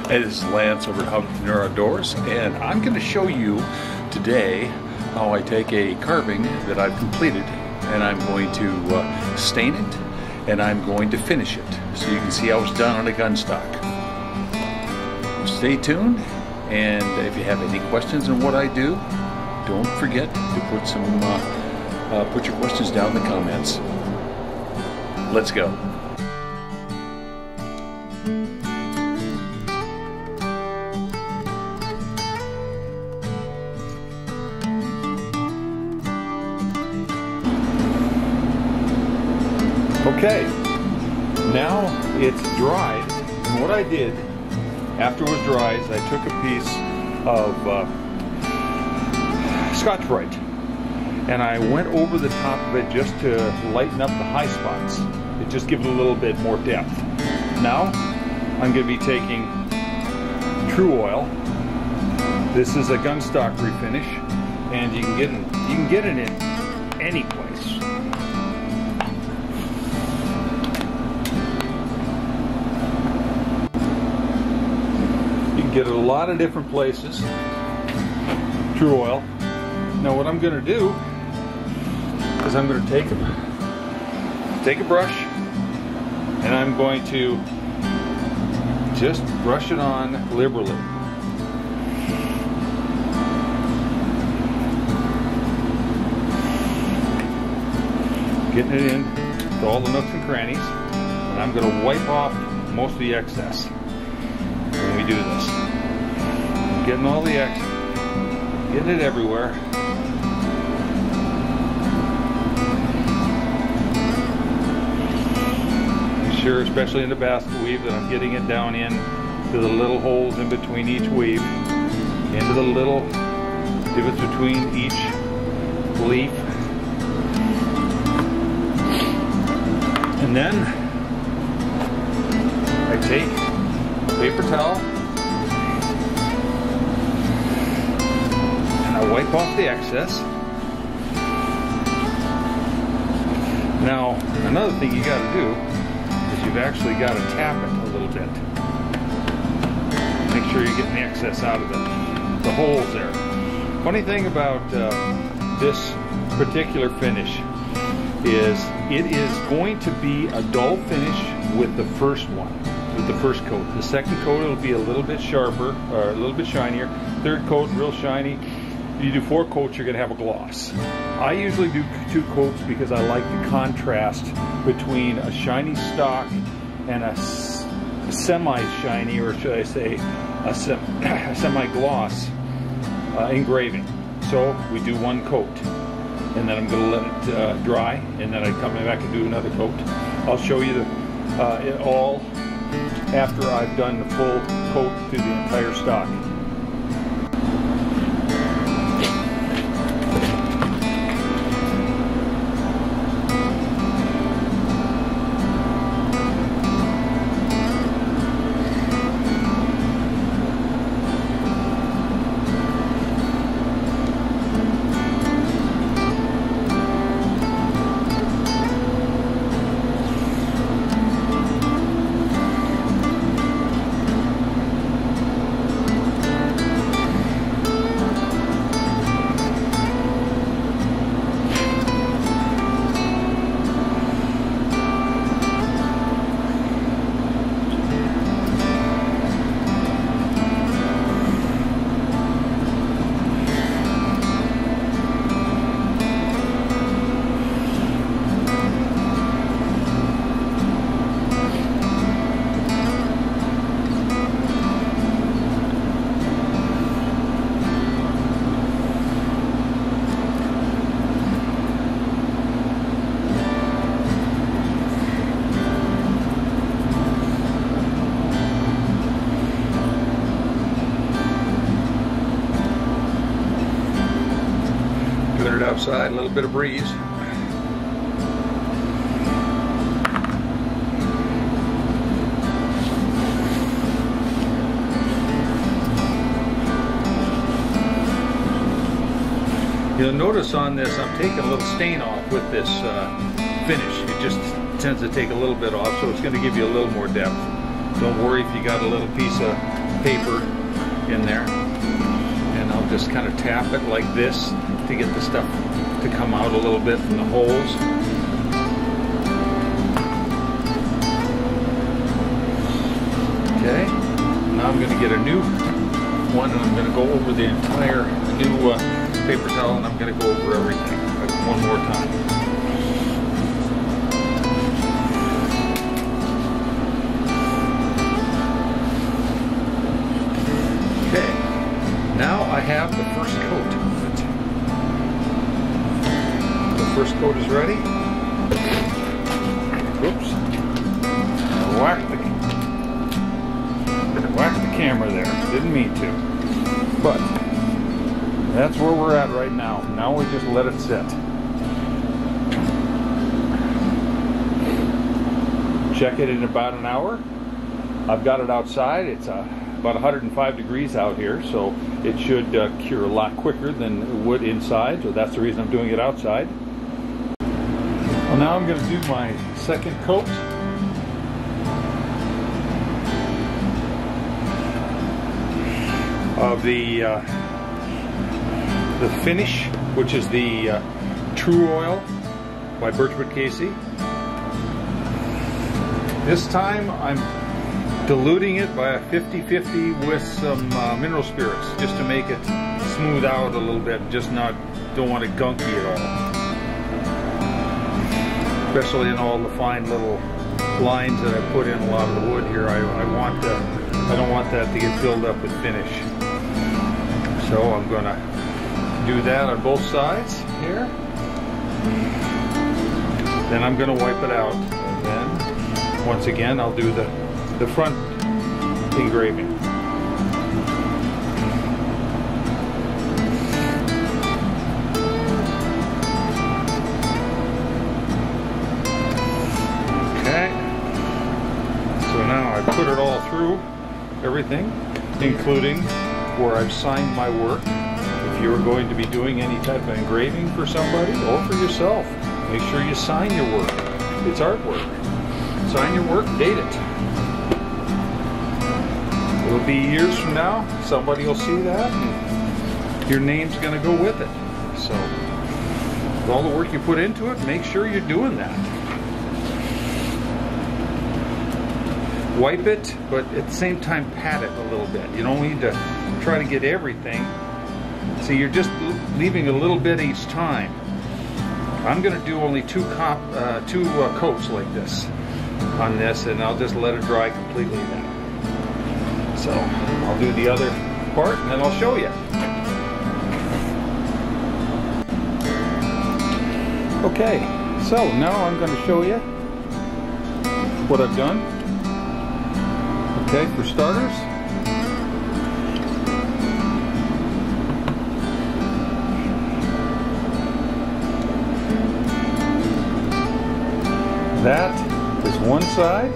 Hey, this is Lance over at Hobbypreneur Outdoors, and I'm going to show you today how I take a carving that I've completed and I'm going to stain it and I'm going to finish it so you can see how it's done on a gun stock. Stay tuned, and if you have any questions on what I do, don't forget to put your questions down in the comments. Let's go. Okay, now it's dried, and what I did after it was dried is I took a piece of Scotch-Brite and I went over the top of it just to lighten up the high spots. It just gives it a little bit more depth. Now I'm going to be taking Tru-Oil. This is a gun stock refinish, and you can get it in any place. Get it a lot of different places. Tru-Oil. Now what I'm going to do is I'm going to take a brush and I'm going to just brush it on liberally. Getting it in to all the nooks and crannies, and I'm going to wipe off most of the excess when we do this. Getting all the excess, getting it everywhere. Make sure, especially in the basket weave, that I'm getting it down in to the little holes in between each weave, into the little divots between each leaf. And then I take a paper towel and I wipe off the excess. Now, another thing you got to do is you've actually got to tap it a little bit. Make sure you're getting the excess out of the holes there. Funny thing about this particular finish is it is going to be a dull finish with the first one, with the first coat. The second coat, it'll be a little bit sharper, or a little bit shinier. Third coat, real shiny. If you do 4 coats, you're going to have a gloss. I usually do 2 coats because I like the contrast between a shiny stock and a semi-shiny, or should I say, a semi-gloss engraving. So we do 1 coat, and then I'm going to let it dry, and then I come back and do another coat. I'll show you it all after I've done the full coat through the entire stock. Outside, a little bit of breeze. You'll notice on this, I'm taking a little stain off with this finish. It just tends to take a little bit off, so it's going to give you a little more depth. Don't worry if you got a little piece of paper in there, and I'll just kind of tap it like this to get the stuff to come out a little bit from the holes. Okay, now I'm going to get a new one, and I'm going to go over the entire new paper towel, and I'm going to go over everything one more time. Okay, now I have the first coat of it. The first coat is ready. Oops. Whacked the camera there. Didn't mean to. But that's where we're at right now. Now we just let it sit. Check it in about an hour. I've got it outside. It's about 105 degrees out here, so it should cure a lot quicker than it would inside, so that's the reason I'm doing it outside. Well, now I'm going to do my second coat. Of the Finish, which is the True Oil by Birchwood Casey. This time I'm diluting it by a 50-50 with some mineral spirits, just to make it smooth out a little bit, just don't want it gunky at all. Especially in all the fine little lines that I put in a lot of the wood here. I don't want that to get filled up with finish. So I'm going to do that on both sides here. Then I'm going to wipe it out. And then, once again, I'll do the front engraving. Okay. So now I put it all through, everything, including where I've signed my work. If you're going to be doing any type of engraving for somebody or for yourself, make sure you sign your work. It's artwork. Sign your work, date it. It'll be years from now, somebody will see that, and your name's going to go with it. So, with all the work you put into it, make sure you're doing that. Wipe it, but at the same time pat it a little bit. You don't need to try to get everything. See, you're just leaving a little bit each time. I'm going to do only two coats like this on this, and I'll just let it dry completely then. So I'll do the other part, and then I'll show you. Okay, so now I'm going to show you what I've done. Okay, for starters, that is one side.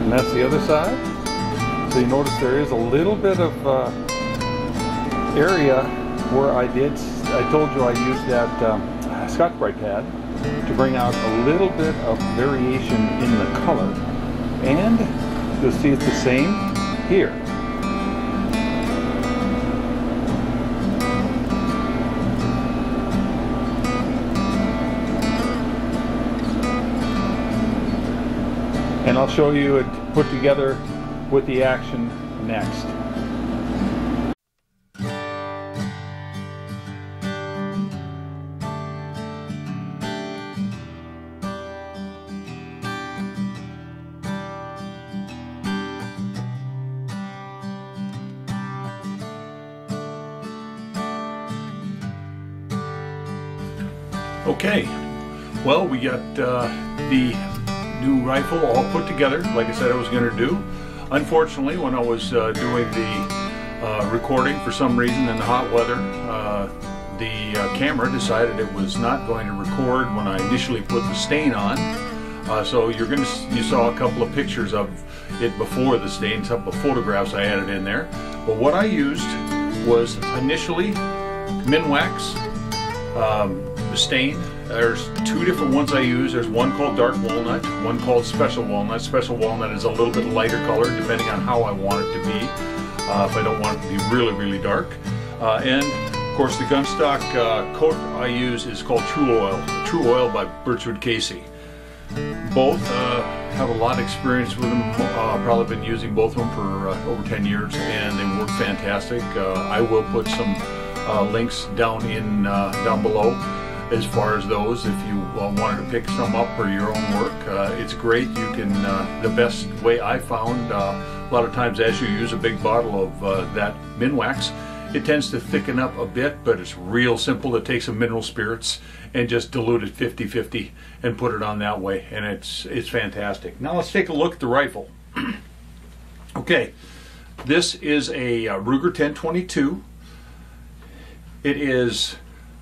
And that's the other side. So you notice there is a little bit of area where I told you I used that Scotch-Brite pad to bring out a little bit of variation in the color. And you'll see it's the same here. And I'll show you it put together with the action next. Okay, well, we got the new rifle all put together like I said I was going to do. Unfortunately, when I was doing the recording, for some reason in the hot weather, the camera decided it was not going to record when I initially put the stain on. So you saw a couple of pictures of it before the stain, a couple of photographs I added in there. But what I used was initially Minwax. the stain. There's two different ones I use. There's one called dark walnut, one called special walnut. Special walnut is a little bit lighter color depending on how I want it to be. If I don't want it to be really, really dark. And of course the gunstock coat I use is called True Oil. True Oil by Birchwood Casey. Both have a lot of experience with them. Probably been using both of them for over 10 years, and they work fantastic. I will put some links down below as far as those if you wanted to pick some up for your own work. It's great. You can the best way I found a lot of times as you use a big bottle of that Minwax, it tends to thicken up a bit, but it's real simple to take some mineral spirits and just dilute it 50-50 and put it on that way, and it's fantastic. Now let's take a look at the rifle. Okay, this is a Ruger 10/22. It is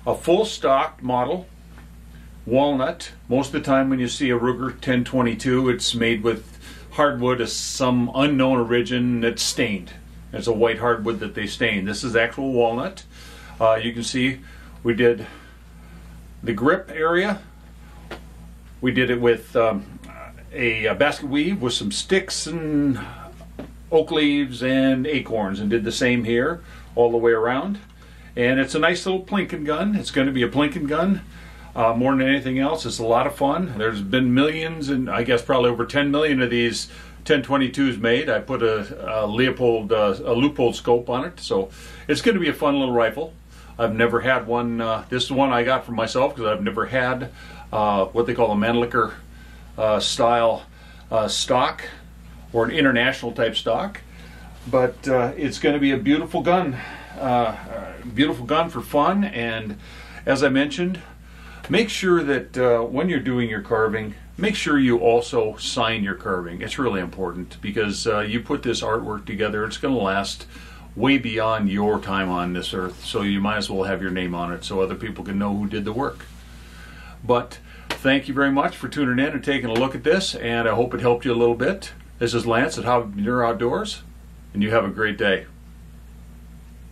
a full stock model, walnut. Most of the time when you see a Ruger 10/22, it's made with hardwood of some unknown origin that's stained. It's a white hardwood that they stain. This is actual walnut. You can see we did the grip area. We did it with a basket weave with some sticks and oak leaves and acorns, and did the same here all the way around. And it's a nice little plinking gun. It's going to be a plinking gun more than anything else. It's a lot of fun. There's been millions, and I guess probably over 10 million of these 10/22s made. I put a Leupold scope on it, so it's going to be a fun little rifle. I've never had one. This is one I got for myself because I've never had what they call a Mannlicher style stock, or an international type stock. But it's going to be a beautiful gun. Beautiful gun for fun. And as I mentioned, make sure that when you're doing your carving, make sure you also sign your carving. It's really important because you put this artwork together, it's going to last way beyond your time on this earth, so you might as well have your name on it so other people can know who did the work. But thank you very much for tuning in and taking a look at this, and I hope it helped you a little bit. This is Lance at Hobby Manure Outdoors, and you have a great day.